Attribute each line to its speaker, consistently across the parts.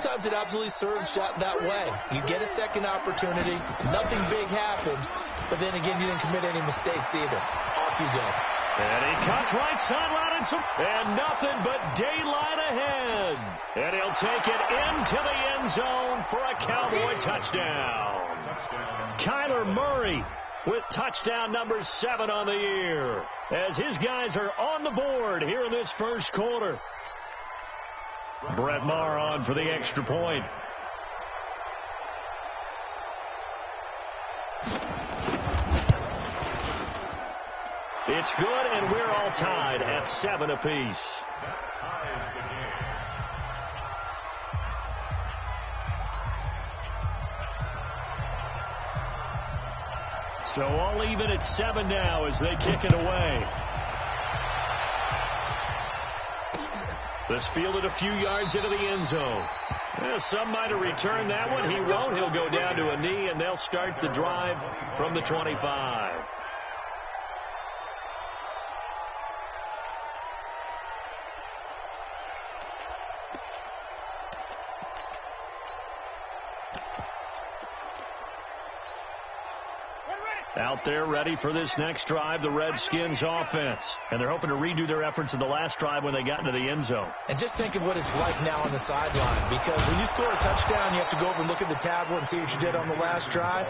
Speaker 1: sometimes it absolutely serves that way. You get a second opportunity, nothing big happened, but then again, you didn't commit any mistakes either. Off you go.
Speaker 2: And he cuts right sideline and nothing but daylight ahead. And he'll take it into the end zone for a Cowboy touchdown. Kyler Murray with touchdown number 7 on the year, as his guys are on the board here in this first quarter. Brett Maher on for the extra point. It's good, and we're all tied at 7 apiece. So all even at 7 now as they kick it away. This fielded a few yards into the end zone. Some might have returned that one. He won't. He'll go down to a knee, and they'll start the drive from the 25. Out there ready for this next drive, the Redskins offense. And they're hoping to redo their efforts in the last drive when they got into the end zone.
Speaker 1: And just think of what it's like now on the sideline, because when you score a touchdown, you have to go over and look at the tablet and see what you did on the last drive.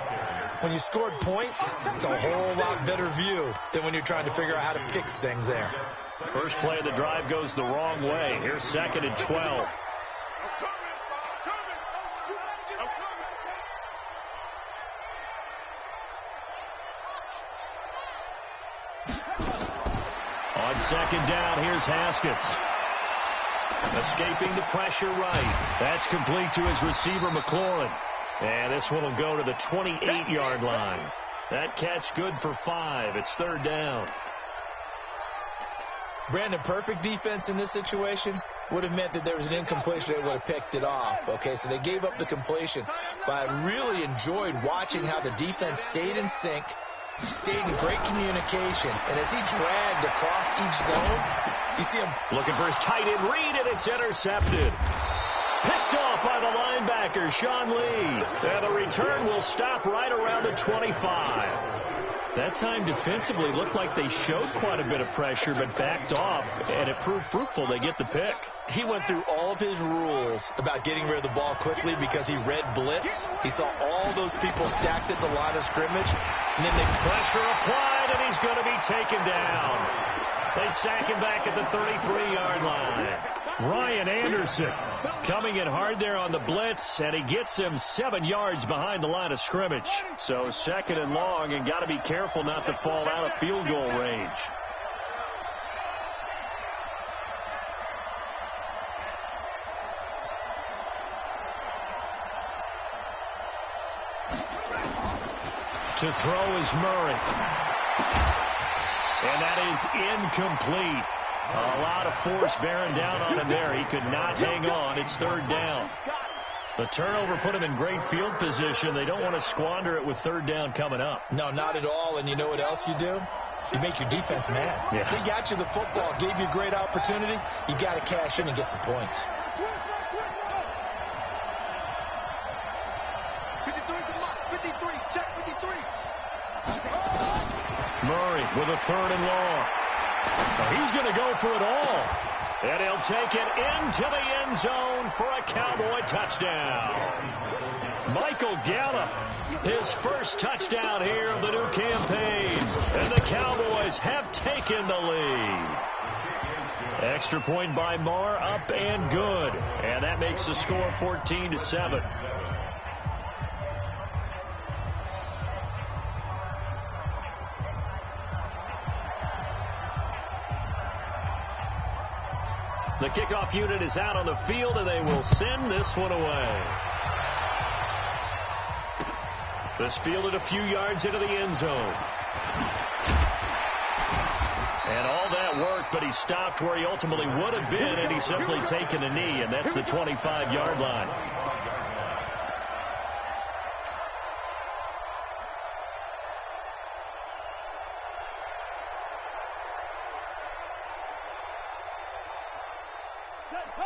Speaker 1: When you scored points, it's a whole lot better view than when you're trying to figure out how to fix things there.
Speaker 2: First play of the drive goes the wrong way. Here's 2nd and 12. On 2nd down, here's Haskins. Escaping the pressure right. That's complete to his receiver, McLaurin. And this one will go to the 28-yard line. That catch good for 5. It's 3rd down.
Speaker 1: Brandon, perfect defense in this situation would have meant that there was an incompletion. They would have picked it off. Okay, so they gave up the completion. But I really enjoyed watching how the defense stayed in sync, stayed in great communication, and as he dragged across each zone, you see him
Speaker 2: looking for his tight end read, and it's intercepted. Picked off by the linebacker, Sean Lee. And the return will stop right around the 25. That time defensively looked like they showed quite a bit of pressure, but backed off, and it proved fruitful. They get the pick.
Speaker 1: He went through all of his rules about getting rid of the ball quickly because he read blitz. He saw all those people stacked at the line of scrimmage. And then the
Speaker 2: pressure applied, and he's going to be taken down. They sack him back at the 33-yard line. Ryan Anderson coming in hard there on the blitz, and he gets him 7 yards behind the line of scrimmage. So 2nd and long, and got to be careful not to fall out of field goal range. To throw is Murray. And that is incomplete. A lot of force bearing down on him there. He could not hang on. It's 3rd down. The turnover put him in great field position. They don't want to squander it with 3rd down coming up.
Speaker 1: No, not at all. And you know what else you do? You make your defense mad.
Speaker 2: Yeah.
Speaker 1: They got you the football, gave you a great opportunity. You got to cash in and get some points.
Speaker 3: 53, check 53.
Speaker 2: Murray with a 3rd and long. He's going to go for it all. And he'll take it into the end zone for a Cowboy touchdown. Michael Gallup, his first touchdown here of the new campaign. And the Cowboys have taken the lead. Extra point by Maher, up and good. And that makes the score 14-7. The kickoff unit is out on the field, and they will send this one away. This fielded a few yards into the end zone. And all that worked, but he stopped where he ultimately would have been, and he's simply taken a knee, and that's the 25-yard line.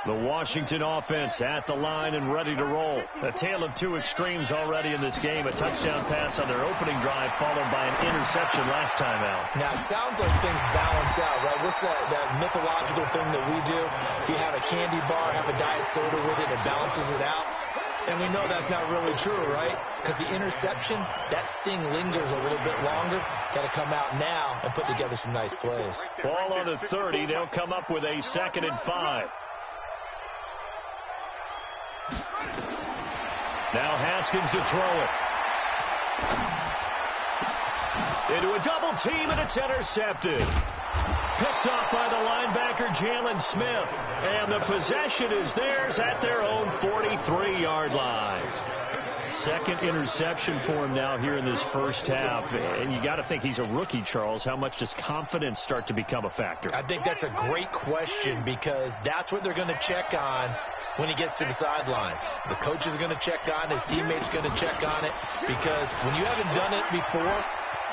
Speaker 2: The Washington offense at the line and ready to roll. A tale of two extremes already in this game. A touchdown pass on their opening drive followed by an interception last time out.
Speaker 1: Now, it sounds like things balance out, right? What's that mythological thing that we do? If you have a candy bar, have a diet soda with it, it balances it out. And we know that's not really true, right? Because the interception, that sting lingers a little bit longer. Got to come out now and put together some nice plays.
Speaker 2: Ball on the 30. They'll come up with a 2nd and 5. Now Haskins to throw it. Into a double team, and it's intercepted. Picked off by the linebacker, Jalen Smith. And the possession is theirs at their own 43-yard line. 2nd interception for him now here in this first half. And you got to think he's a rookie, Charles. How much does confidence start to become a factor?
Speaker 1: I think that's a great question because that's what they're going to check on when he gets to the sidelines. The coach is going to check on, his teammates going to check on it, because when you haven't done it before,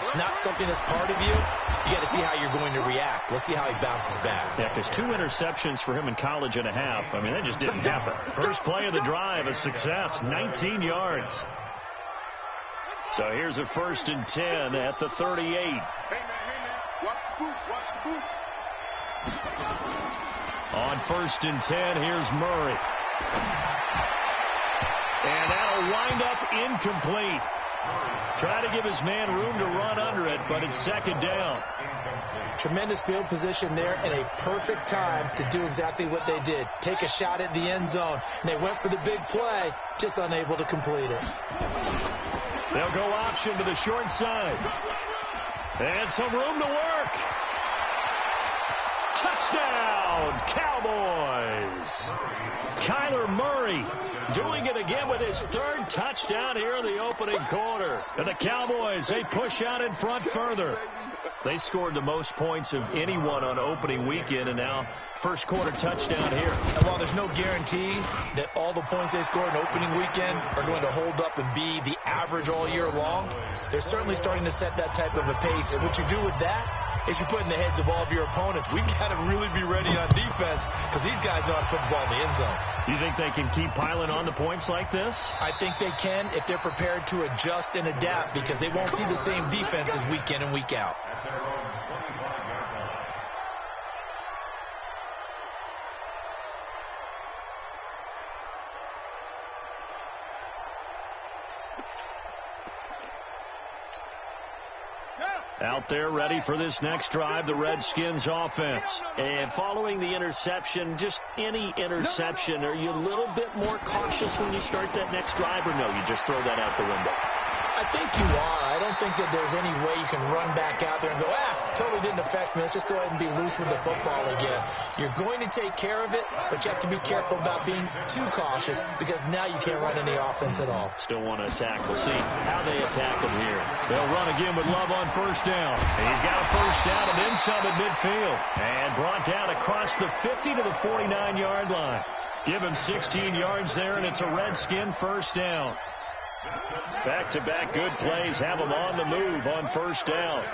Speaker 1: it's not something that's part of you. You got to see how you're going to react. Let's see how he bounces back.
Speaker 2: Yeah, because 2 interceptions for him in college and a half. I mean, that just didn't happen. First play of the drive, a success, 19 yards. So here's a 1st and 10 at the 38.
Speaker 3: Hey, man, watch the boot, watch the boot.
Speaker 2: On 1st and 10, here's Murray. And that'll wind up incomplete. Try to give his man room to run under it, but it's 2nd down.
Speaker 1: Tremendous field position there and a perfect time to do exactly what they did. Take a shot at the end zone. And they went for the big play, just unable to complete it.
Speaker 2: They'll go option to the short side. And some room to work. Touchdown, Cowboys. Kyler Murray doing it again with his 3rd touchdown here in the opening quarter. And the Cowboys, they push out in front further. They scored the most points of anyone on opening weekend, and now first quarter touchdown here.
Speaker 1: And while there's no guarantee that all the points they scored in opening weekend are going to hold up and be the average all year long, they're certainly starting to set that type of a pace. And what you do with that is you put in the heads of all of your opponents, we've got to really be ready on defense because these guys know how to put the ball in the end zone.
Speaker 2: You think they can keep piling on the points like this?
Speaker 1: I think they can if they're prepared to adjust and adapt because they won't see the same defenses week in and week out.
Speaker 2: Out there ready for this next drive, the Redskins offense. And following the interception, just any interception, are you a little bit more cautious when you start that next drive, or no, you just throw that out the window?
Speaker 1: I think you are. I don't think that there's any way you can run back out there and go, totally didn't affect me. Let's just go ahead and be loose with the football again. You're going to take care of it, but you have to be careful about being too cautious because now you can't run any offense at all.
Speaker 2: Still want to attack. We'll see how they attack him here. They'll run again with Love on 1st down. He's got a 1st down and then some at midfield. And brought down across the 50 to the 49-yard line. Give him 16 yards there, and it's a Redskin 1st down. Back-to-back good plays have them on the move on 1st down.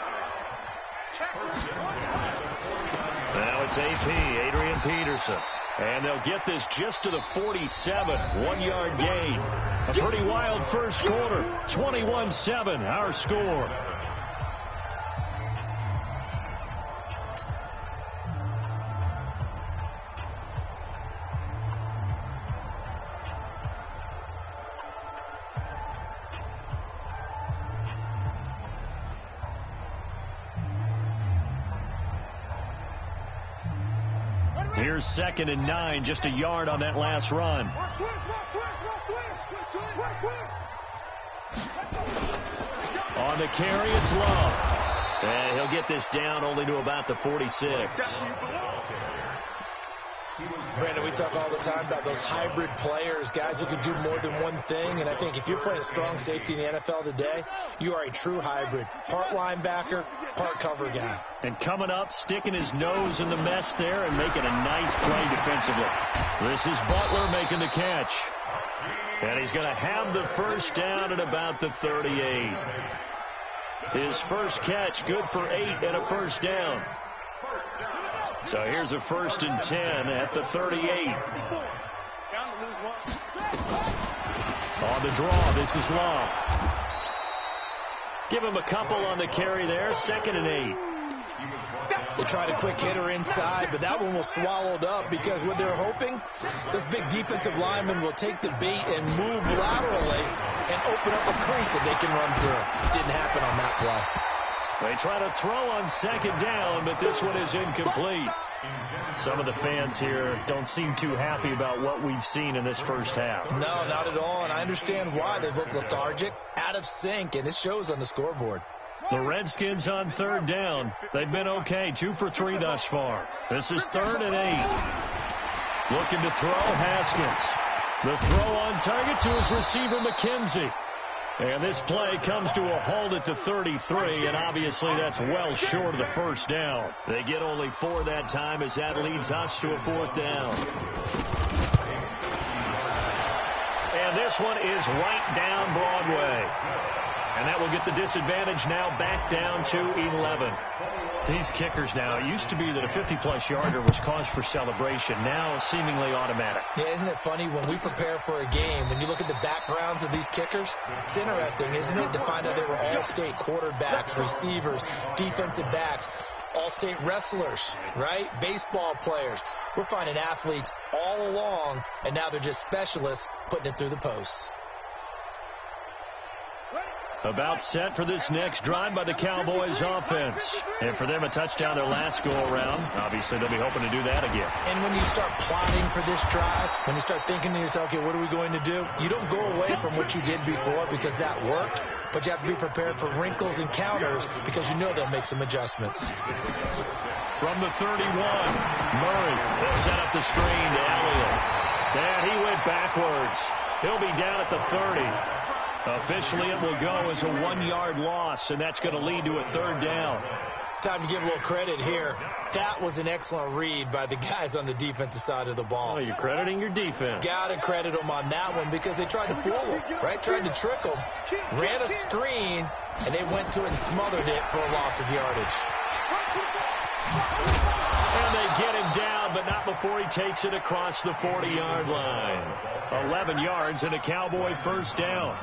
Speaker 2: Now it's AP, Adrian Peterson. And they'll get this just to the 47, 1-yard gain. A pretty wild first quarter, 21-7, our score. Here's 2nd and 9, just a yard on that last run. On the carry, it's Love. And he'll get this down only to about the 46.
Speaker 1: Brandon, we talk all the time about those hybrid players, guys who can do more than one thing. And I think if you're playing strong safety in the NFL today, you are a true hybrid. Part linebacker, part cover guy.
Speaker 2: And coming up, sticking his nose in the mess there and making a nice play defensively. This is Butler making the catch. And he's going to have the 1st down at about the 38. His first catch, good for 8 and a 1st down. So here's a 1st and 10 at the 38. On the draw, this is Long. Give him a couple on the carry there. 2nd and 8.
Speaker 1: They tried a quick hitter inside, but that one was swallowed up because what they're hoping, this big defensive lineman will take the bait and move laterally and open up a crease that they can run through. Didn't happen on that play.
Speaker 2: They try to throw on 2nd down, but this one is incomplete. Some of the fans here don't seem too happy about what we've seen in this first half.
Speaker 1: No, not at all, and I understand why. They've looked lethargic, out of sync, and it shows on the scoreboard.
Speaker 2: The Redskins on 3rd down. They've been okay, 2 for 3 thus far. This is 3rd and 8. Looking to throw, Haskins. The throw on target to his receiver, McKenzie. And this play comes to a halt at the 33, and obviously that's well short of the 1st down. They get only 4 that time as that leads us to a 4th down. And this one is right down Broadway. And that will get the disadvantage now back down to 11. These kickers now, it used to be that a 50-plus yarder was cause for celebration. Now seemingly automatic.
Speaker 1: Yeah, isn't it funny when we prepare for a game, when you look at the backgrounds of these kickers, it's interesting, isn't it, to find out they were all-state quarterbacks, receivers, defensive backs, all-state wrestlers, right? Baseball players. We're finding athletes all along, and now they're just specialists putting it through the posts.
Speaker 2: About set for this next drive by the Cowboys offense. And for them, a touchdown their last go-around. Obviously, they'll be hoping to do that again.
Speaker 1: And when you start plotting for this drive, when you start thinking to yourself, okay, what are we going to do? You don't go away from what you did before because that worked, but you have to be prepared for wrinkles and counters because you know they'll make some adjustments.
Speaker 2: From the 31, Murray. They'll set up the screen to Elliott. And he went backwards. He'll be down at the 30. Officially, it will go as a 1-yard loss, and that's going to lead to a 3rd down.
Speaker 1: Time to give a little credit here. That was an excellent read by the guys on the defensive side of the ball.
Speaker 2: Oh, you're crediting your defense.
Speaker 1: Got to credit them on that one because they tried to fool them, right? Tried to trick them. Ran a screen, and they went to it and smothered it for a loss of yardage.
Speaker 2: And they get him down, but not before he takes it across the 40-yard line. 11 yards and a Cowboy 1st down.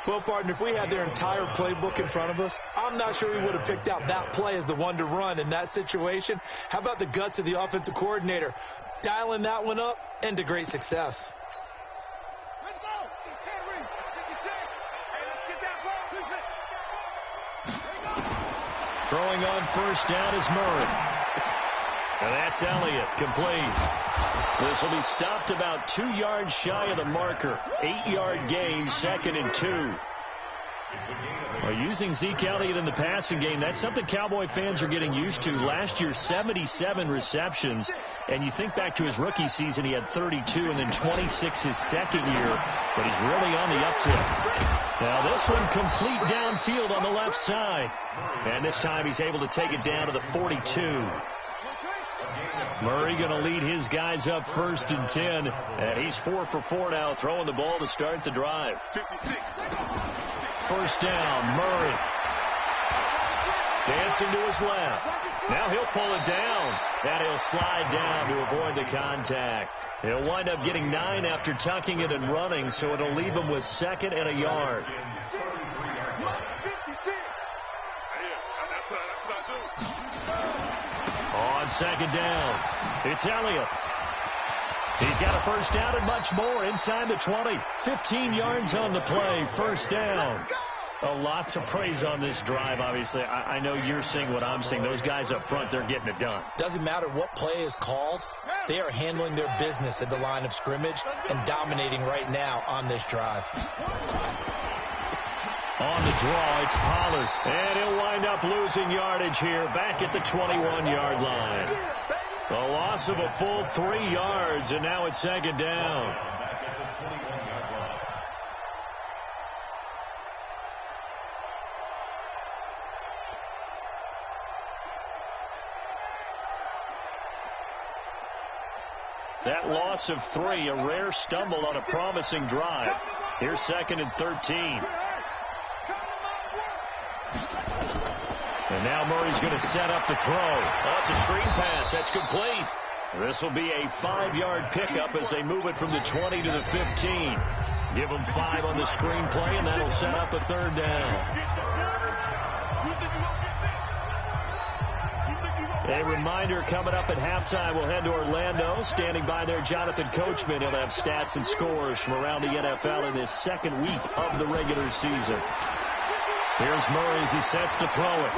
Speaker 1: Well, partner, if we had their entire playbook in front of us, I'm not sure we would have picked out that play as the one to run in that situation. How about the guts of the offensive coordinator dialing that one up and to great success?
Speaker 3: Let's go. 56. Hey, let's get that ball.
Speaker 2: Throwing on 1st down is Murray. And that's Elliott, complete. This will be stopped about 2 yards shy of the marker. 8-yard gain, 2nd and 2. Well, using Zeke Elliott in the passing game, that's something Cowboy fans are getting used to. Last year, 77 receptions. And you think back to his rookie season, he had 32 and then 26 his second year. But he's really on the uptick. Now this one complete downfield on the left side. And this time he's able to take it down to the 42. Murray going to lead his guys up 1st and 10. And he's 4 for 4 now, throwing the ball to start the drive. 1st down, Murray. Dancing to his left. Now he'll pull it down. And he'll slide down to avoid the contact. He'll wind up getting 9 after tucking it and running, so it'll leave him with 2nd and a yard. On 2nd down, it's Elliott. He's got a 1st down and much more inside the 20. 15 yards on the play, 1st down. A lot to praise on this drive, obviously. I know you're seeing what I'm seeing. Those guys up front, they're getting it done.
Speaker 1: Doesn't matter what play is called. They are handling their business at the line of scrimmage and dominating right now on this drive.
Speaker 2: On the draw, it's Pollard. And he'll wind up losing yardage here back at the 21-yard line. A loss of a full 3 yards, and now it's 2nd down. That loss of 3, a rare stumble on a promising drive. Here's 2nd and 13. And Now Murray's going to set up the throw. Oh, it's a screen pass. That's complete. This will be a 5-yard pickup as they move it from the 20 to the 15. Give them 5 on the screenplay, and that'll set up a third down. A reminder, coming up at halftime, we'll head to Orlando. Standing by there, Jonathan Coachman. He'll have stats and scores from around the NFL in this second week of the regular season. Here's Murray as he sets to throw it.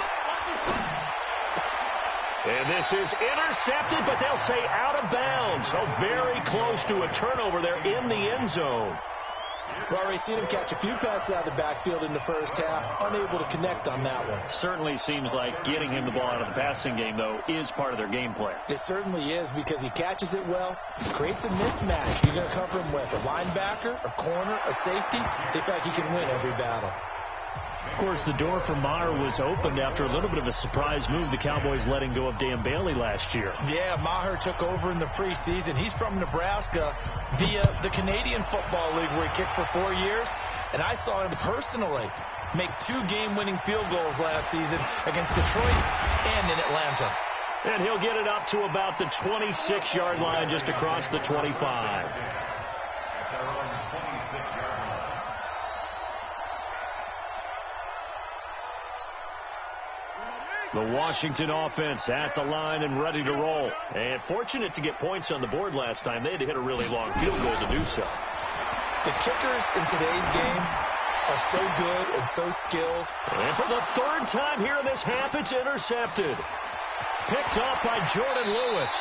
Speaker 2: And this is intercepted, but they'll say out of bounds. So very close to a turnover there in the end zone.
Speaker 1: We've already seen him catch a few passes out of the backfield in the first half. Unable to connect on that one.
Speaker 2: Certainly seems like getting him the ball out of the passing game, though, is part of their game plan.
Speaker 1: It certainly is, because he catches it well, creates a mismatch. You're going to cover him with a linebacker, a corner, a safety. They feel like he can win every battle.
Speaker 2: Of course, the door for Maher was opened after a little bit of a surprise move. The Cowboys letting go of Dan Bailey last year.
Speaker 1: Yeah, Maher took over in the preseason. He's from Nebraska via the Canadian Football League, where he kicked for 4 years. And I saw him personally make 2 game-winning field goals last season against Detroit and in Atlanta.
Speaker 2: And he'll get it up to about the 26-yard line, just across the 25. The Washington offense at the line and ready to roll. And fortunate to get points on the board last time. They had to hit a really long field goal to do so.
Speaker 1: The kickers in today's game are so good and so skilled.
Speaker 2: And for the 3rd time here in this half, it's intercepted. Picked off by Jordan Lewis.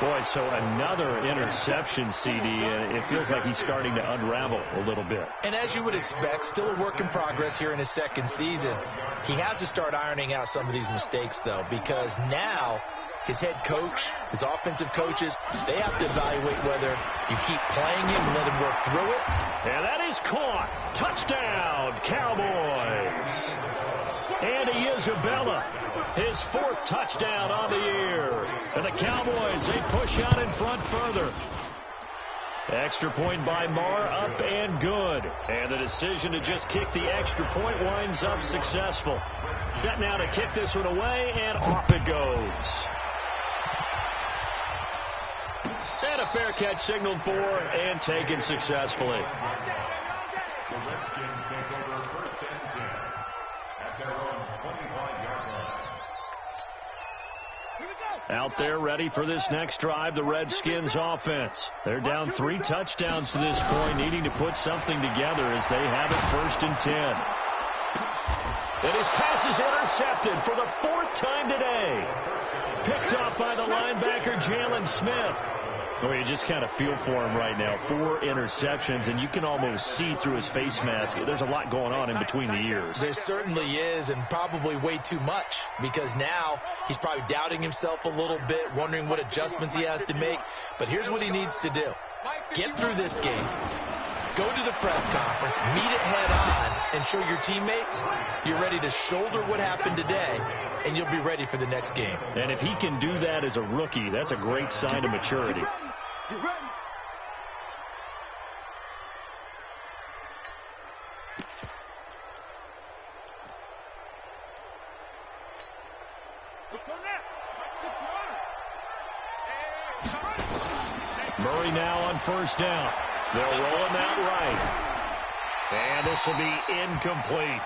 Speaker 2: Boy, so another interception, CD, and it feels like he's starting to unravel a little bit.
Speaker 1: And as you would expect, still a work in progress here in his second season. He has to start ironing out some of these mistakes, though, because now his head coach, his offensive coaches, they have to evaluate whether you keep playing him and let him work through it.
Speaker 2: And that is caught. Touchdown, Cowboys. Andy Isabella, his 4th touchdown on the year. And the Cowboys, they push out in front further. Extra point by Maher, up and good. And the decision to just kick the extra point winds up successful. Set now to kick this one away, and off it goes. And a fair catch signaled for and taken successfully.
Speaker 4: The Redskins take over 1st and 10 at their own 25-yard line.
Speaker 2: Out there ready for this next drive, the Redskins offense. They're down 3 touchdowns to this point, needing to put something together as they have it 1st and 10. And his pass is intercepted for the 4th time today. Picked off by the linebacker, Jalen Smith. Well, you just kind of feel for him right now. 4 interceptions, and you can almost see through his face mask. There's a lot going on in between the ears.
Speaker 1: There certainly is, and probably way too much, because now he's probably doubting himself a little bit, wondering what adjustments he has to make. But here's what he needs to do. Get through this game. Go to the press conference, meet it head on, and show your teammates you're ready to shoulder what happened today, and you'll be ready for the next game.
Speaker 2: And if he can do that as a rookie, that's a great sign of maturity.
Speaker 3: Get ready. Let's go now.
Speaker 2: Murray now on 1st down. They'll roll him out right. And this will be incomplete.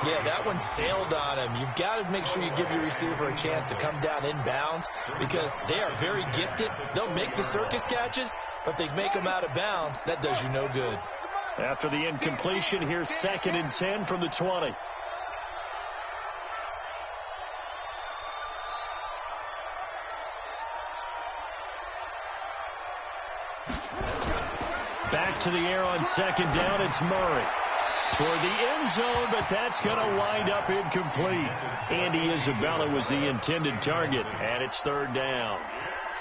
Speaker 1: Yeah, that one sailed on him. You've got to make sure you give your receiver a chance to come down inbounds, because they are very gifted. They'll make the circus catches, but they make them out of bounds. That does you no good.
Speaker 2: After the incompletion, here's 2nd and 10 from the 20. Back to the air on 2nd down, it's Murray. Toward the end zone, but that's going to wind up incomplete. Andy Isabella was the intended target, and it's 3rd down.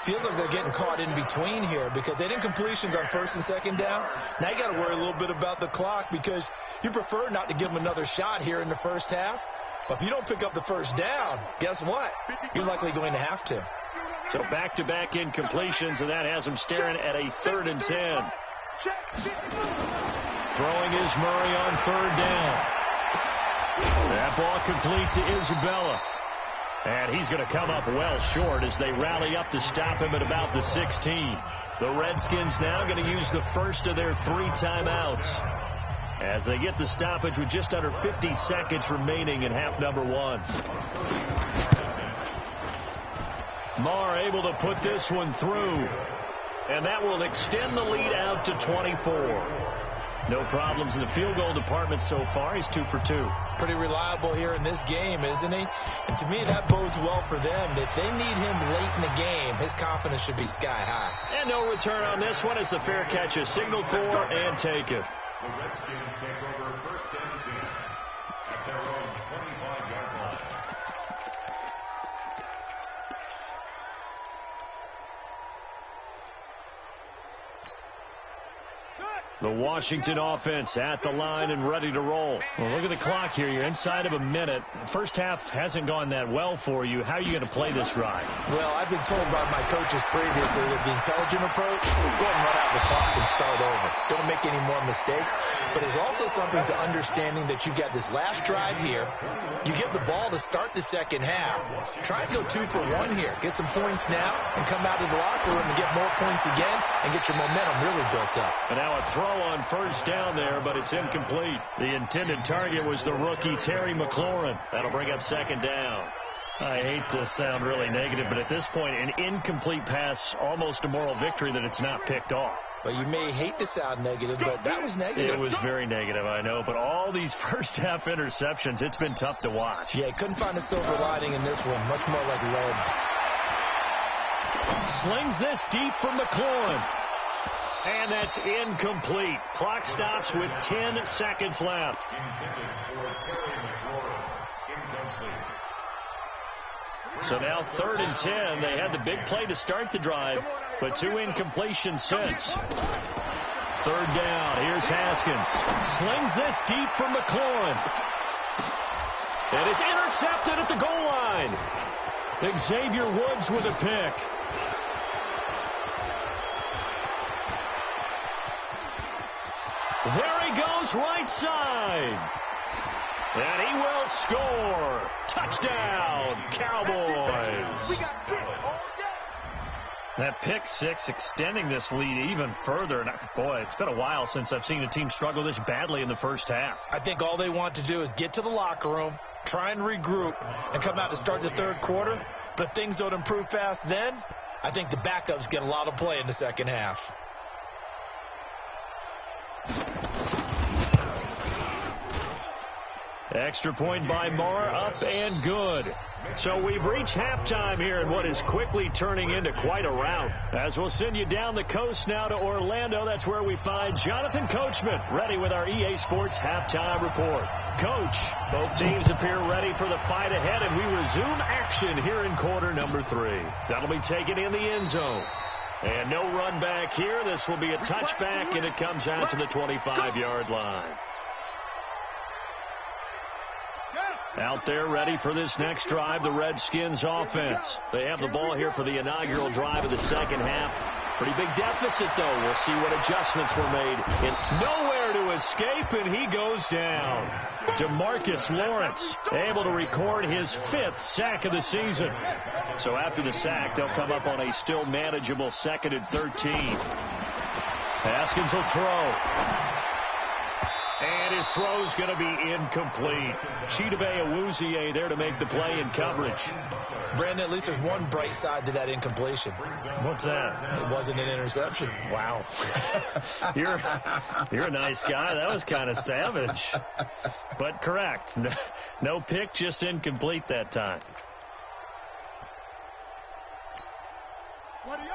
Speaker 1: Feels like they're getting caught in between here, because they did incompletions on 1st and 2nd down. Now you got to worry a little bit about the clock, because you prefer not to give them another shot here in the first half. But if you don't pick up the 1st down, guess what? You're likely going to have to.
Speaker 2: So back-to-back incompletions, and that has them staring at a 3rd and 10. Throwing is Murray on 3rd down. That ball complete to Isabella. And he's going to come up well short as they rally up to stop him at about the 16. The Redskins now going to use the first of their 3 timeouts as they get the stoppage with just under 50 seconds remaining in half number 1. Marr able to put this one through, and that will extend the lead out to 24. No problems in the field goal department so far. He's 2 for 2.
Speaker 1: Pretty reliable here in this game, isn't he? And to me, that bodes well for them. If they need him late in the game, his confidence should be sky high.
Speaker 2: And no return on this one as the fair catch is signaled for and taken.
Speaker 4: The Redskins take over first and 10 at their own 25-yard line.
Speaker 2: The Washington offense at the line and ready to roll. Well, look at the clock here. You're inside of a minute. First half hasn't gone that well for you. How are you going to play this ride?
Speaker 1: Well, I've been told by my coaches previously that the intelligent approach, go ahead and run out the clock and start over. Don't make any more mistakes. But there's also something to understanding that you got this last drive here. You get the ball to start the second half. Try and go 2 for 1 here. Get some points now and come out of the locker room and get more points again and get your momentum really built up.
Speaker 2: And now a throw on first down there, but it's incomplete. The intended target was the rookie Terry McLaurin. That'll bring up second down. I hate to sound really negative, but at this point, an incomplete pass, almost a moral victory that it's not picked off.
Speaker 1: Well, you may hate to sound negative, but that was negative.
Speaker 2: It was very negative, I know. But all these first-half interceptions, it's been tough to watch.
Speaker 1: Yeah, couldn't find a silver lining in this one. Much more like lead.
Speaker 2: Slings this deep from McLaurin. And that's incomplete. Clock stops with 10 seconds left. So now 3rd and 10. They had the big play to start the drive, but 2 incompletions since. 3rd down. Here's Haskins. Slings this deep from McLaurin. And it's intercepted at the goal line. Xavier Woods with a pick. There he goes, right side. And he will score. Touchdown, Cowboys.
Speaker 3: We got 6 all day.
Speaker 2: That pick 6 extending this lead even further. And boy, it's been a while since I've seen a team struggle this badly in the first half.
Speaker 1: I think all they want to do is get to the locker room, try and regroup, and come out to start the 3rd quarter. But if things don't improve fast then, I think the backups get a lot of play in the second half.
Speaker 2: Extra point by Marr, up and good. So we've reached halftime here in what is quickly turning into quite a rout. As we'll send you down the coast now to Orlando, that's where we find Jonathan Coachman, ready with our EA Sports halftime report. Coach, both teams appear ready for the fight ahead, and we resume action here in quarter number 3. That'll be taken in the end zone. And no run back here. This will be a touchback, and it comes out to the 25-yard line. Out there ready for this next drive, the Redskins offense. They have the ball here for the inaugural drive of the second half. Pretty big deficit, though. We'll see what adjustments were made. And nowhere to escape, and he goes down. DeMarcus Lawrence able to record his 5th sack of the season. So after the sack, they'll come up on a still manageable 2nd and 13. Haskins will throw. And his throw's going to be incomplete. Chidobe Awuzie there to make the play in coverage.
Speaker 1: Brandon, at least there's one bright side to that incompletion.
Speaker 2: What's that?
Speaker 1: It wasn't an interception.
Speaker 2: Wow. You're a nice guy. That was kind of savage. But correct. No pick, just incomplete that time.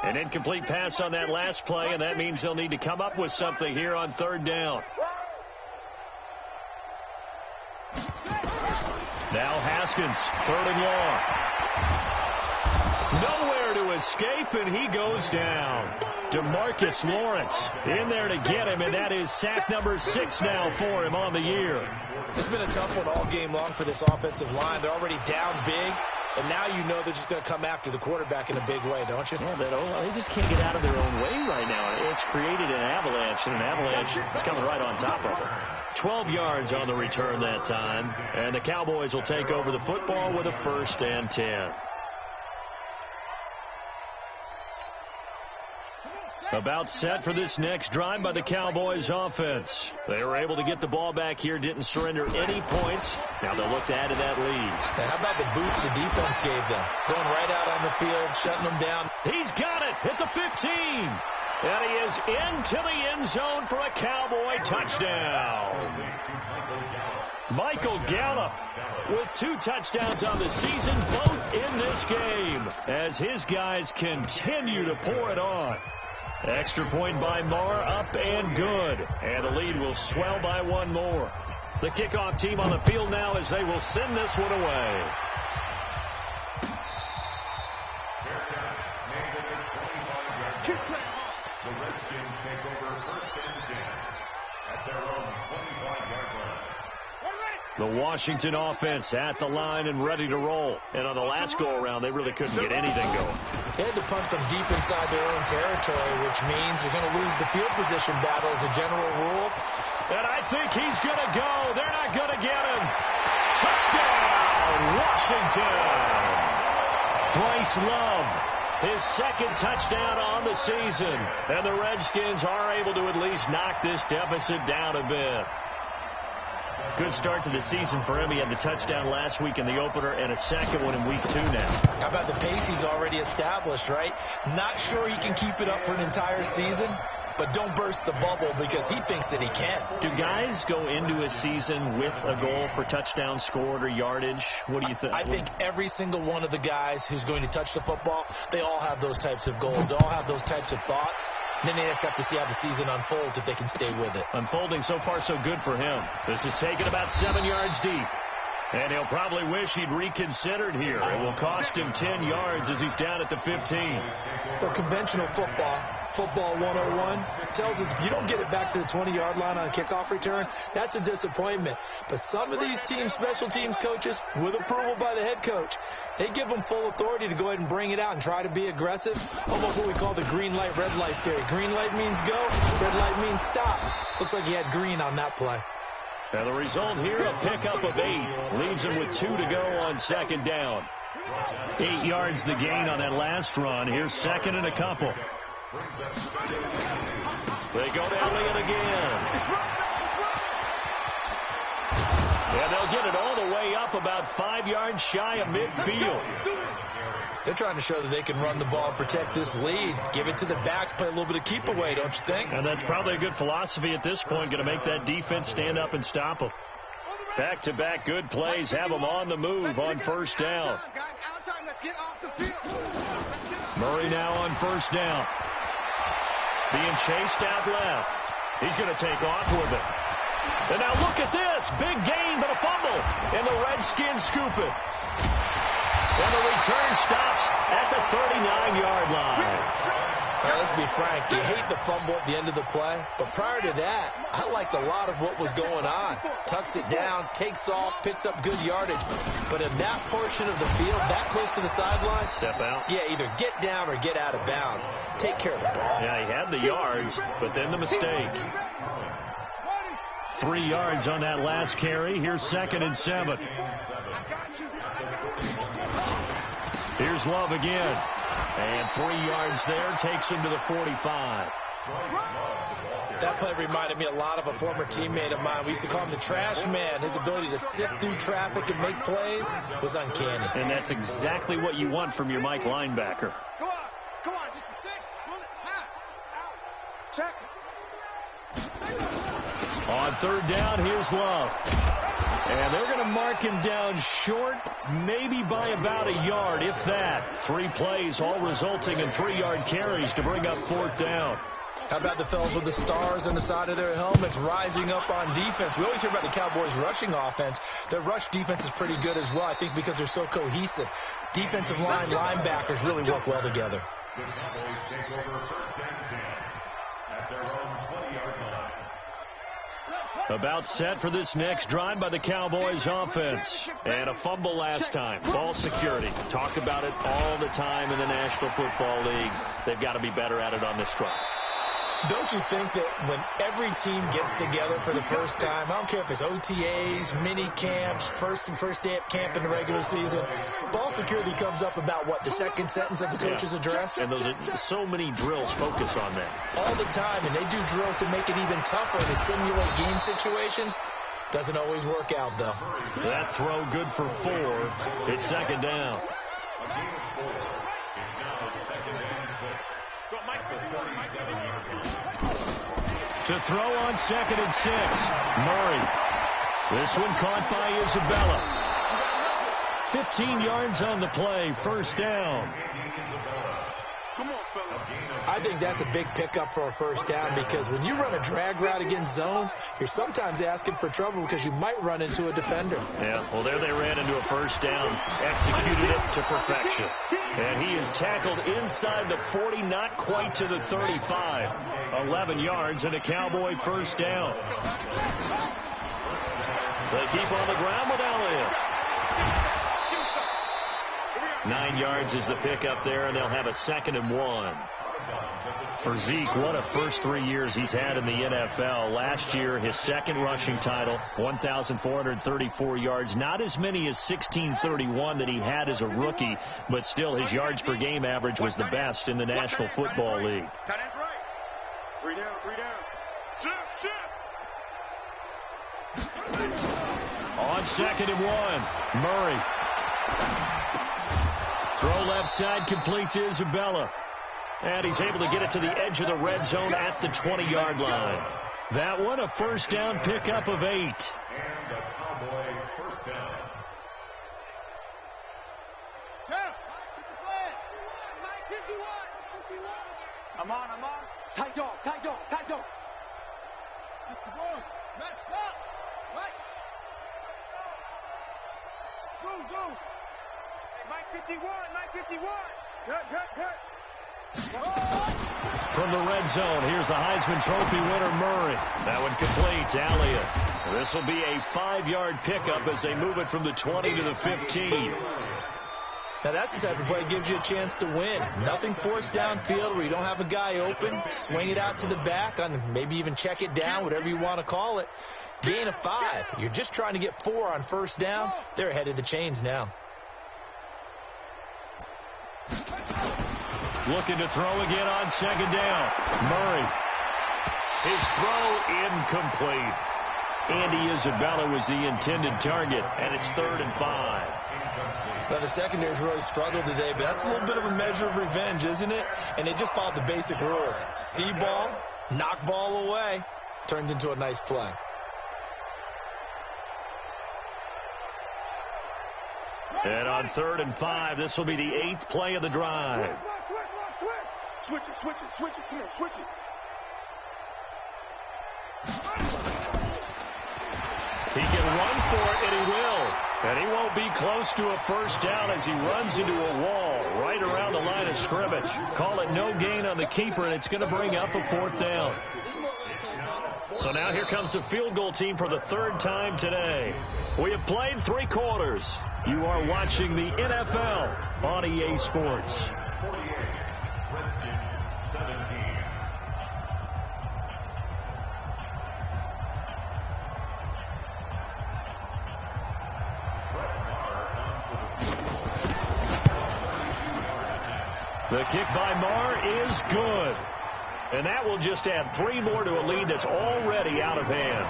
Speaker 2: An incomplete pass on that last play, and that means they'll need to come up with something here on 3rd down. Now Haskins, 3rd and long. Nowhere to escape, and he goes down. DeMarcus Lawrence in there to get him, and that is sack number 6 now for him on the year.
Speaker 1: It's been a tough one all game long for this offensive line. They're already down big. And now you know they're just going to come after the quarterback in a big way, don't you?
Speaker 2: Yeah, they just can't get out of their own way right now. It's created an avalanche, and an avalanche is coming right on top of them. 12 yards on the return that time, and the Cowboys will take over the football with a 1st and 10. About set for this next drive by the Cowboys offense. They were able to get the ball back here, didn't surrender any points. Now they'll look to add to that lead.
Speaker 1: Now how about the boost the defense gave them? Going right out on the field, shutting them down.
Speaker 2: He's got it at the 15. And he is into the end zone for a Cowboy touchdown. Michael Gallup with 2 touchdowns on the season, both in this game, as his guys continue to pour it on. Extra point by Marr, up and good. And the lead will swell by 1 more. The kickoff team on the field now as they will send this one away.
Speaker 4: The Redskins take over 1st and 10 at their own 25-yard line.
Speaker 2: The Washington offense at the line and ready to roll. And on the last go-around, they really couldn't get anything going.
Speaker 1: They had to punt from deep inside their own territory, which means they're going to lose the field position battle as a general rule.
Speaker 2: And I think he's going to go. They're not going to get him. Touchdown, Washington. Bryce Love, his 2nd touchdown on the season. And the Redskins are able to at least knock this deficit down a bit. Good start to the season for him. He had the touchdown last week in the opener and a 2nd one in week 2 now.
Speaker 1: How about the pace he's already established, right? Not sure he can keep it up for an entire season, but don't burst the bubble because he thinks that he can.
Speaker 2: Do guys go into a season with a goal for touchdowns scored or yardage? What do you think?
Speaker 1: I think every single one of the guys who's going to touch the football, they all have those types of goals. They all have those types of thoughts. Then they just have to see how the season unfolds if they can stay with it.
Speaker 2: Unfolding so far so good for him. This is taken about 7 yards deep. And he'll probably wish he'd reconsidered here. It will cost him 10 yards as he's down at the 15.
Speaker 1: Well, conventional football 101, tells us if you don't get it back to the 20-yard line on a kickoff return, that's a disappointment. But some of these teams, special teams coaches, with approval by the head coach, they give them full authority to go ahead and bring it out and try to be aggressive. Almost what we call the green light, red light theory. Green light means go, red light means stop. Looks like he had green on that play.
Speaker 2: And the result here, a pickup of 8. Leaves him with 2 to go on 2nd down. 8 yards the gain on that last run. Here's 2nd and a couple. They go to Elliott again. And they'll get it all the way up about 5 yards shy of midfield.
Speaker 1: They're trying to show that they can run the ball and protect this lead. Give it to the backs, play a little bit of keep away, don't you think?
Speaker 2: And that's probably a good philosophy at this point, going to make that defense stand up and stop them. Back-to-back good plays, have them on the move on 1st down. Murray now on 1st down. Being chased out left. He's going to take off with it. And now look at this. Big gain, but a fumble. And the Redskins scoop it. And the return stops at the 39-yard line.
Speaker 1: Now, let's be frank. You hate the fumble at the end of the play. But prior to that, I liked a lot of what was going on. Tucks it down, takes off, picks up good yardage. But in that portion of the field, that close to the sideline,
Speaker 2: step out.
Speaker 1: Yeah, either get down or get out of bounds. Take care of the ball.
Speaker 2: Yeah, he had the yards, but then the mistake. 3 yards on that last carry. Here's 2nd and 7. Here's Love again. And 3 yards there takes him to the 45.
Speaker 1: That play reminded me a lot of a former teammate of mine. We used to call him the trash man. His ability to sift through traffic and make plays was uncanny.
Speaker 2: And that's exactly what you want from your Mike linebacker.
Speaker 3: Come on, get the 6. Pull it. Out. Check.
Speaker 2: On 3rd down, here's Love. And they're going to mark him down short, maybe by about a yard, if that. 3 plays, all resulting in 3-yard carries to bring up 4th down.
Speaker 1: How about the fellas with the stars on the side of their helmets rising up on defense? We always hear about the Cowboys' rushing offense. Their rush defense is pretty good as well, I think, because they're so cohesive. Defensive line, linebackers really work well together.
Speaker 4: The Cowboys take over 1st and 10 at their own 20-yard line.
Speaker 2: About set for this next drive by the Cowboys offense. And a fumble last time. Ball security. Talk about it all the time in the National Football League. They've got to be better at it on this drive.
Speaker 1: Don't you think that when every team gets together for the first time, I don't care if it's OTAs, mini camps, first day at camp in the regular season, ball security comes up about what, the second sentence of the coach's address?
Speaker 2: And those are so many drills focus on that.
Speaker 1: All the time, and they do drills to make it even tougher to simulate game situations. Doesn't always work out, though.
Speaker 2: That throw good for 4. It's second down. To throw on 2nd and 6. Murray. This one caught by Isabella. 15 yards on the play. First down.
Speaker 3: Come on, fellas.
Speaker 1: I think that's a big pickup for a first down because when you run a drag route against zone, you're sometimes asking for trouble because you might run into a defender.
Speaker 2: Yeah, well, there they ran into a first down. Executed it to perfection. And he is tackled inside the 40, not quite to the 35. 11 yards and a Cowboy first down. They keep on the ground with Elliott. 9 yards is the pickup there, and they'll have a 2nd and 1. For Zeke, what a first 3 years he's had in the NFL. Last year, his second rushing title, 1,434 yards. Not as many as 1,631 that he had as a rookie, but still his yards per game average was the best in the National Football League.
Speaker 3: Tight end's right. 3 down, 3 down. Sit.
Speaker 2: On 2nd and 1, Murray. Throw left side, complete to Isabella. And he's able to get it to the edge of the red zone at the 20-yard line. That one, a first down pickup of 8.
Speaker 4: And the Cowboy first down.
Speaker 3: I'm on. Tight dog. Match up. Right. Go. Mike 51. Good.
Speaker 2: From the red zone, here's the Heisman Trophy winner, Murray. That one complete to Elliott. This will be a 5-yard pickup as they move it from the 20 to the 15.
Speaker 1: Now, that's the type of play that gives you a chance to win. Nothing forced downfield where you don't have a guy open. Swing it out to the back, on maybe even check it down, whatever you want to call it. Gain of 5. You're just trying to get 4 on first down. They're ahead of the chains now.
Speaker 2: Looking to throw again on 2nd down. Murray. His throw incomplete. Andy Isabella was the intended target, and it's 3rd and 5.
Speaker 1: Well, the secondary's really struggled today, but that's a little bit of a measure of revenge, isn't it? And they just followed the basic rules. See ball, knock ball away. Turned into a nice play.
Speaker 2: And on 3rd and 5, this will be the 8th play of the drive.
Speaker 3: Switch it. Come on, switch it.
Speaker 2: He can run for it, and he will. And he won't be close to a first down as he runs into a wall right around the line of scrimmage. Call it no gain on the keeper, and it's going to bring up a 4th down. So now here comes the field goal team for the 3rd time today. We have played 3 quarters. You are watching the NFL on EA Sports.
Speaker 4: 48, Redskins 17.
Speaker 2: The kick by Marr is good. And that will just add 3 more to a lead that's already out of hand.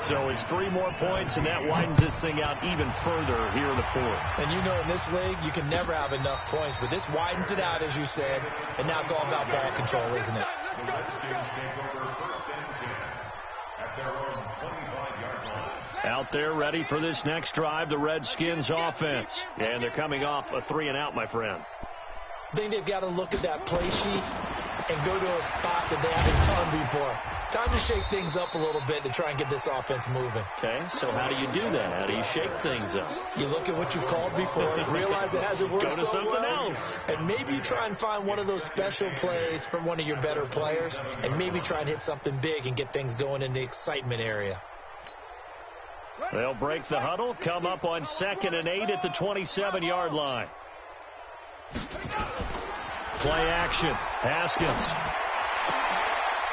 Speaker 2: So it's 3 more points, and that widens this thing out even further here in the 4th.
Speaker 1: And you know in this league, you can never have enough points, but this widens it out, as you said, and now it's all about ball control, isn't it?
Speaker 4: The Redskins take over 1st and 10 at their own 25-yard line.
Speaker 2: Out there ready for this next drive, the Redskins offense. And they're coming off a 3-and-out, my friend.
Speaker 1: I think they've got to look at that play sheet and go to a spot that they haven't done before. Time to shake things up a little bit to try and get this offense moving.
Speaker 2: Okay, so how do you do that? How do you shake things up?
Speaker 1: You look at what you've called before, realize it hasn't worked
Speaker 2: Go to
Speaker 1: so
Speaker 2: something
Speaker 1: well,
Speaker 2: else.
Speaker 1: and maybe you try and find one of those special plays from one of your better players, and maybe try and hit something big and get things going in the excitement area.
Speaker 2: They'll break the huddle, come up on 2nd and 8 at the 27-yard line. Play action. Haskins.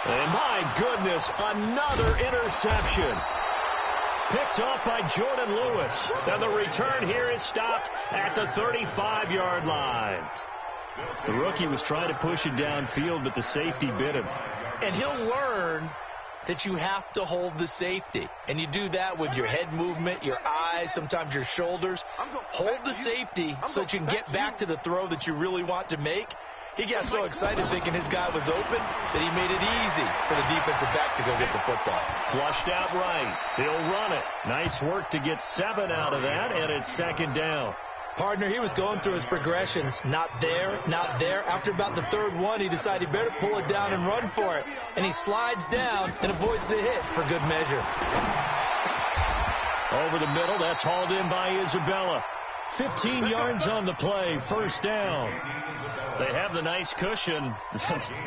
Speaker 2: And my goodness, another interception. Picked off by Jordan Lewis. And the return here is stopped at the 35-yard line. The rookie was trying to push it downfield, but the safety bit him.
Speaker 1: And he'll learn that you have to hold the safety. And you do that with your head movement, your eyes, sometimes your shoulders. Hold the safety so that you can get back to the throw that you really want to make. He got so excited thinking his guy was open that he made it easy for the defensive back to go get the football.
Speaker 2: Flushed out right. He'll run it. Nice work to get 7 out of that, and it's 2nd down.
Speaker 1: Partner, he was going through his progressions. Not there, not there. After about the 3rd one, he decided he better pull it down and run for it. And he slides down and avoids the hit for good measure.
Speaker 2: Over the middle, that's hauled in by Isabella. 15 yards on the play, 1st down. They have the nice cushion.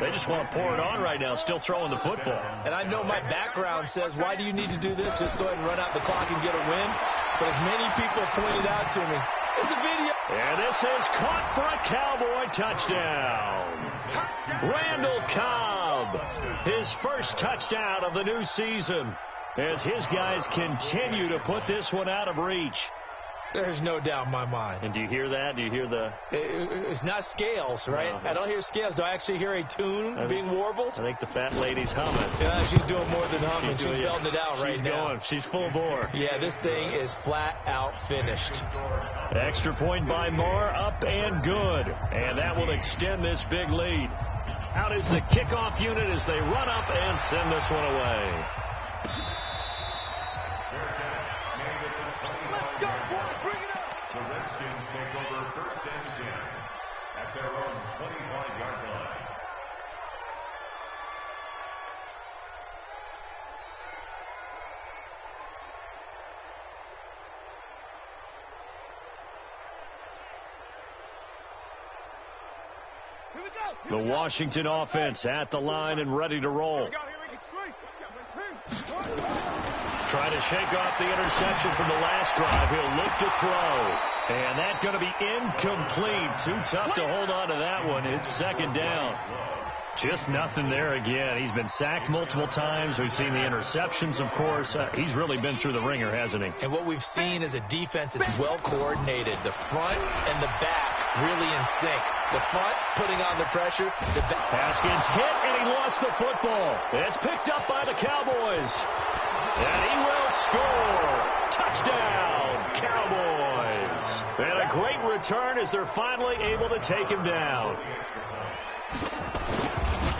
Speaker 2: They just want to pour it on right now, still throwing the football.
Speaker 1: And I know my background says, why do you need to do this? Just go ahead and run out the clock and get a win. But as many people pointed out to me, it's a video.
Speaker 2: And this is caught for a Cowboy touchdown. Randall Cobb, his first touchdown of the new season, as his guys continue to put this one out of reach.
Speaker 1: There's no doubt in my mind.
Speaker 2: And do you hear that? Do you hear the...
Speaker 1: It's not scales, right? No. I don't hear scales. Do I actually hear a tune being warbled?
Speaker 2: I think the fat lady's humming.
Speaker 1: Yeah, she's doing more than humming. She's belting it out right now.
Speaker 2: She's going. She's full bore.
Speaker 1: Yeah, this thing is flat out finished.
Speaker 2: Extra point by Moore, up and good. And that will extend this big lead. Out is the kickoff unit as they run up and send this one away.
Speaker 4: The Redskins take over 1st and 10 at their own 25-yard line.
Speaker 2: The Washington offense at the line and ready to roll. Trying to shake off the interception from the last drive. He'll look to throw. And that's going to be incomplete. Too tough to hold on to that one. It's 2nd down. Just nothing there again. He's been sacked multiple times. We've seen the interceptions, of course. He's really been through the ringer, hasn't he?
Speaker 1: And what we've seen is a defense is well coordinated. The front and the back really in sync. The front putting on the pressure. The back.
Speaker 2: Haskins hit, and he lost the football. It's picked up by the Cowboys. And he will score. Touchdown, Cowboys. And a great return as they're finally able to take him down.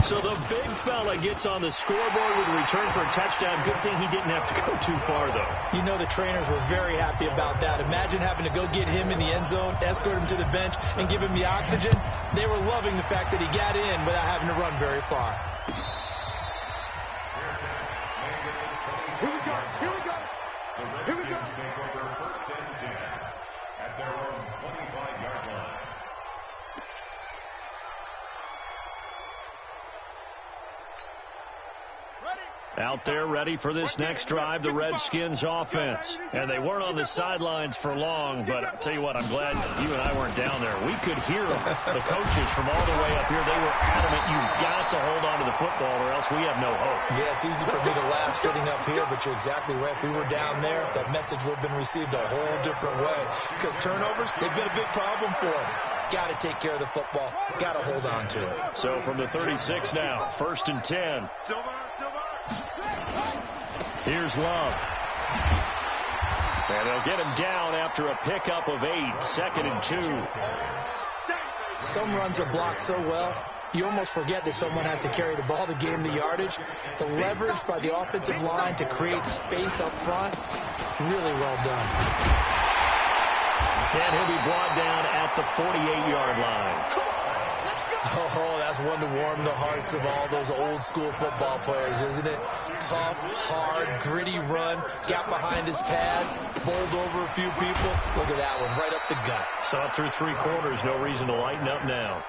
Speaker 2: So the big fella gets on the scoreboard with a return for a touchdown. Good thing he didn't have to go too far, though.
Speaker 1: You know the trainers were very happy about that. Imagine having to go get him in the end zone, escort him to the bench, and give him the oxygen. They were loving the fact that he got in without having to run very far.
Speaker 3: Here we go. Here we go.
Speaker 4: The Redskins take over 1st and 10 at their own 25-yard line.
Speaker 2: Out there ready for this next drive, the Redskins offense. And they weren't on the sidelines for long, but I'll tell you what, I'm glad you and I weren't down there. We could hear the coaches from all the way up here. They were adamant, you've got to hold on to the football or else we have no hope.
Speaker 1: Yeah, it's easy for me to laugh sitting up here, but you're exactly right. If we were down there, that message would have been received a whole different way. Because turnovers, they've been a big problem for them. Got to take care of the football. Got to hold on to it.
Speaker 2: So from the 36 now, 1st and 10. Here's Love. And they'll get him down after a pickup of 8, 2nd and 2.
Speaker 1: Some runs are blocked so well, you almost forget that someone has to carry the ball to gain the yardage. The leverage by the offensive line to create space up front, really well done.
Speaker 2: And he'll be brought down at the 48-yard line.
Speaker 1: Oh, that's one to warm the hearts of all those old school football players, isn't it? Tough, hard, gritty run, got behind his pads, bowled over a few people. Look at that one, right up the gut.
Speaker 2: Saw it through 3 quarters, no reason to lighten up now.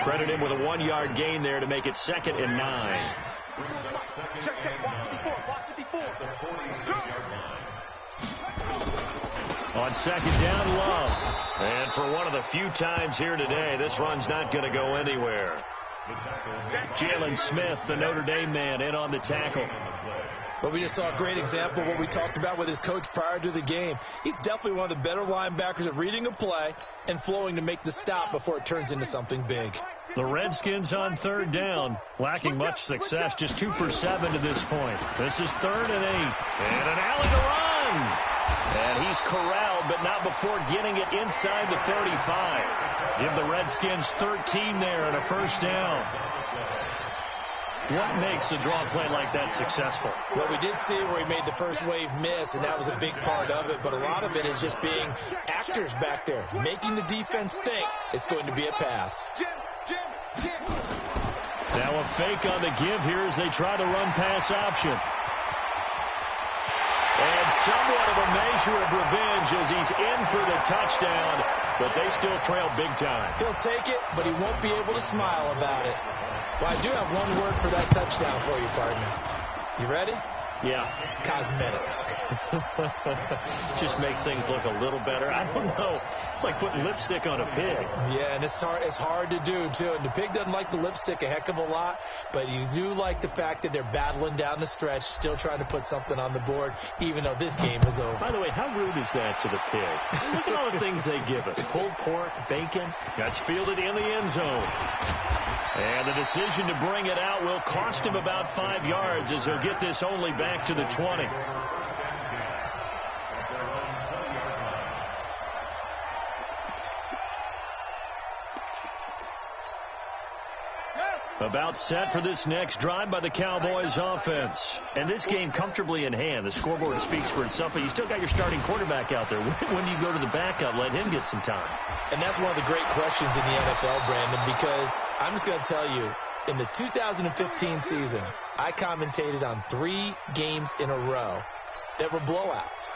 Speaker 2: Credit him with a 1-yard gain there to make it 2nd and 9.
Speaker 3: Check, check, block 54, block 54.
Speaker 2: On second down, Love. And for one of the few times here today, this run's not going to go anywhere. Jalen Smith, the Notre Dame man, in on the tackle.
Speaker 1: But we just saw a great example of what we talked about with his coach prior to the game. He's definitely one of the better linebackers at reading a play and flowing to make the stop before it turns into something big.
Speaker 2: The Redskins on third down, lacking much success, just 2 for 7 to this point. This is 3rd and 8, and an alley to run. And he's corralled, but not before getting it inside the 35. Give the Redskins 13 there and a first down. What makes a draw play like that successful?
Speaker 1: Well, we did see where he made the first wave miss, and that was a big part of it. But a lot of it is just being actors back there, making the defense think it's going to be a pass.
Speaker 2: Now a fake on the give here as they try the run-pass option. And somewhat of a measure of revenge as he's in for the touchdown, but they still trail big time.
Speaker 1: He'll take it, but he won't be able to smile about it. Well, I do have one word for that touchdown for you, partner. You ready?
Speaker 2: Yeah.
Speaker 1: Cosmetics.
Speaker 2: Just makes things look a little better. I don't know. It's like putting lipstick on a pig.
Speaker 1: Yeah, and it's hard to do, too. And the pig doesn't like the lipstick a heck of a lot, but you do like the fact that they're battling down the stretch, still trying to put something on the board, even though this game is over.
Speaker 2: By the way, how rude is that to the pig? Look at all the things they give us. Pulled pork, bacon. That's fielded in the end zone. And the decision to bring it out will cost him about 5 yards as he'll get this only back to the 20. About set for this next drive by the Cowboys offense. And this game comfortably in hand. The scoreboard speaks for itself, but you still got your starting quarterback out there. When do you go to the backup? Let him get some time.
Speaker 1: And that's one of the great questions in the NFL, Brandon, because I'm just going to tell you, in the 2015 season, I commentated on 3 games in a row that were blowouts.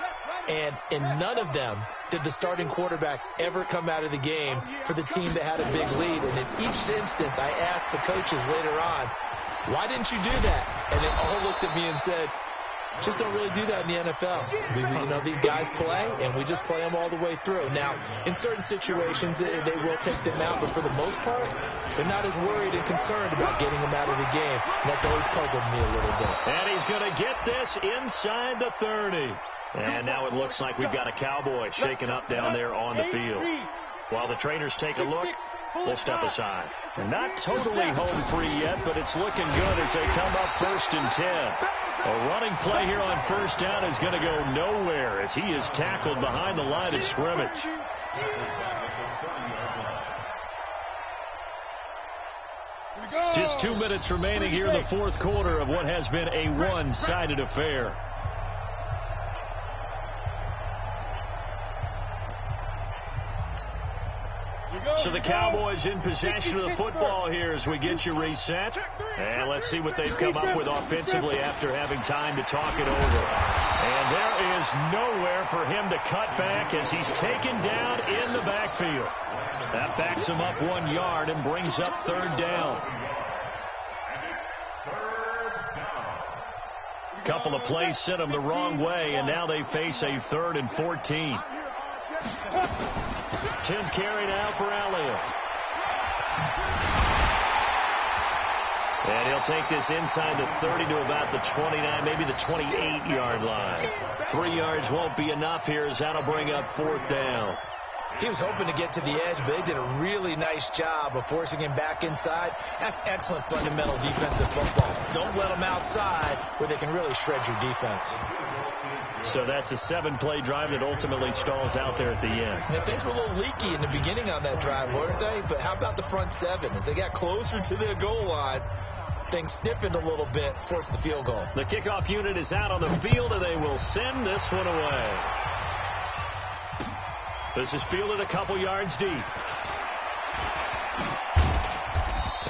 Speaker 1: And in none of them did the starting quarterback ever come out of the game for the team that had a big lead. And in each instance, I asked the coaches later on, why didn't you do that? And they all looked at me and said, just don't really do that in the NFL. You know, these guys play, and we just play them all the way through. Now, in certain situations, they will take them out, but for the most part, they're not as worried and concerned about getting them out of the game. And that's always puzzled me a little bit.
Speaker 2: And he's going to get this inside the 30. And now it looks like we've got a Cowboy shaken up down there on the field. While the trainers take a look, we'll step aside. Not totally home free yet, but it's looking good as they come up 1st and 10. A running play here on first down is going to go nowhere as he is tackled behind the line of scrimmage. Just 2 minutes remaining here in the 4th quarter of what has been a one-sided affair. So the Cowboys in possession of the football here as we get you reset. And let's see what they've come up with offensively after having time to talk it over. And there is nowhere for him to cut back as he's taken down in the backfield. That backs him up 1 yard and brings up 3rd down. Couple of plays sent them the wrong way, and now they face a 3rd and 14. 10th carry now for Elliott. And he'll take this inside the 30 to about the 29, maybe the 28-yard line. 3 yards won't be enough here as that'll bring up 4th down.
Speaker 1: He was hoping to get to the edge, but they did a really nice job of forcing him back inside. That's excellent fundamental defensive football. Don't let them outside where they can really shred your defense.
Speaker 2: So that's a 7-play drive that ultimately stalls out there at the end.
Speaker 1: And things were a little leaky in the beginning on that drive, weren't they? But how about the front 7? As they got closer to their goal line, things stiffened a little bit, forced the field goal.
Speaker 2: The kickoff unit is out on the field, and they will send this one away. This is fielded a couple yards deep.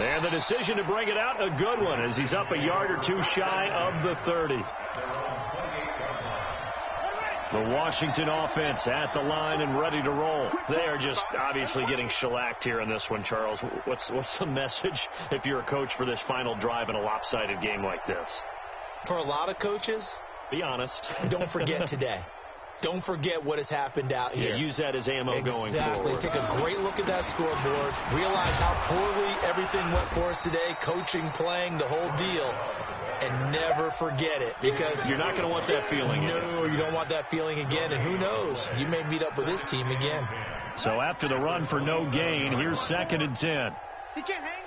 Speaker 2: And the decision to bring it out, a good one, as he's up a yard or two shy of the 30. The Washington offense at the line and ready to roll. They are just obviously getting shellacked here in this one, Charles. What's the message if you're a coach for this final drive in a lopsided game like this?
Speaker 1: For a lot of coaches,
Speaker 2: be honest.
Speaker 1: Don't forget today. don't forget what has happened out here.
Speaker 2: Yeah, use that as ammo going
Speaker 1: Exactly.
Speaker 2: forward.
Speaker 1: Take a great look at that scoreboard. Realize how poorly everything went for us today, coaching, playing, the whole deal. And never forget it, because
Speaker 2: you're not going to want that feeling.
Speaker 1: No, you don't want that feeling again. And who knows? You may meet up with this team again.
Speaker 2: So after the run for no gain, here's 2nd and 10.
Speaker 3: He can't hang.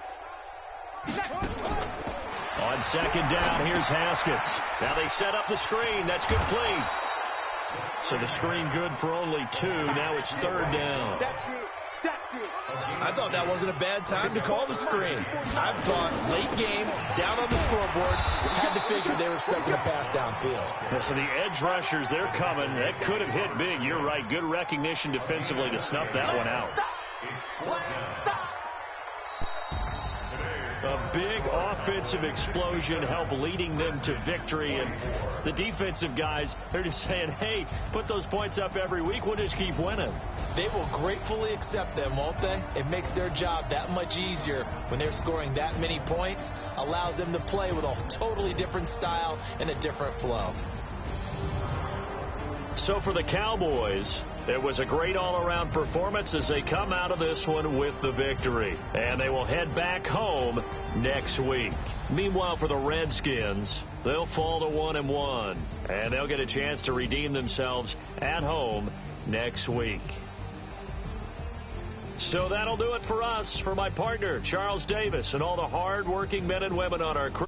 Speaker 2: On 2nd down, here's Haskins. Now they set up the screen. That's complete. So the screen good for only 2. Now it's 3rd down.
Speaker 3: That's good. That's good.
Speaker 1: I thought that wasn't a bad time to call the screen. I thought late game, down on the scoreboard, had to figure they were expecting a pass downfield.
Speaker 2: Yeah, so the edge rushers, they're coming. That could have hit big. You're right. Good recognition defensively to snuff that one out. A big offensive explosion helped leading them to victory. And the defensive guys, they're just saying, hey, put those points up every week. We'll just keep winning.
Speaker 1: They will gratefully accept them, won't they? It makes their job that much easier when they're scoring that many points. Allows them to play with a totally different style and a different flow.
Speaker 2: So for the Cowboys, it was a great all-around performance as they come out of this one with the victory. And they will head back home next week. Meanwhile, for the Redskins, they'll fall to 1-1. And they'll get a chance to redeem themselves at home next week. So that'll do it for us. For my partner, Charles Davis, and all the hard-working men and women on our crew.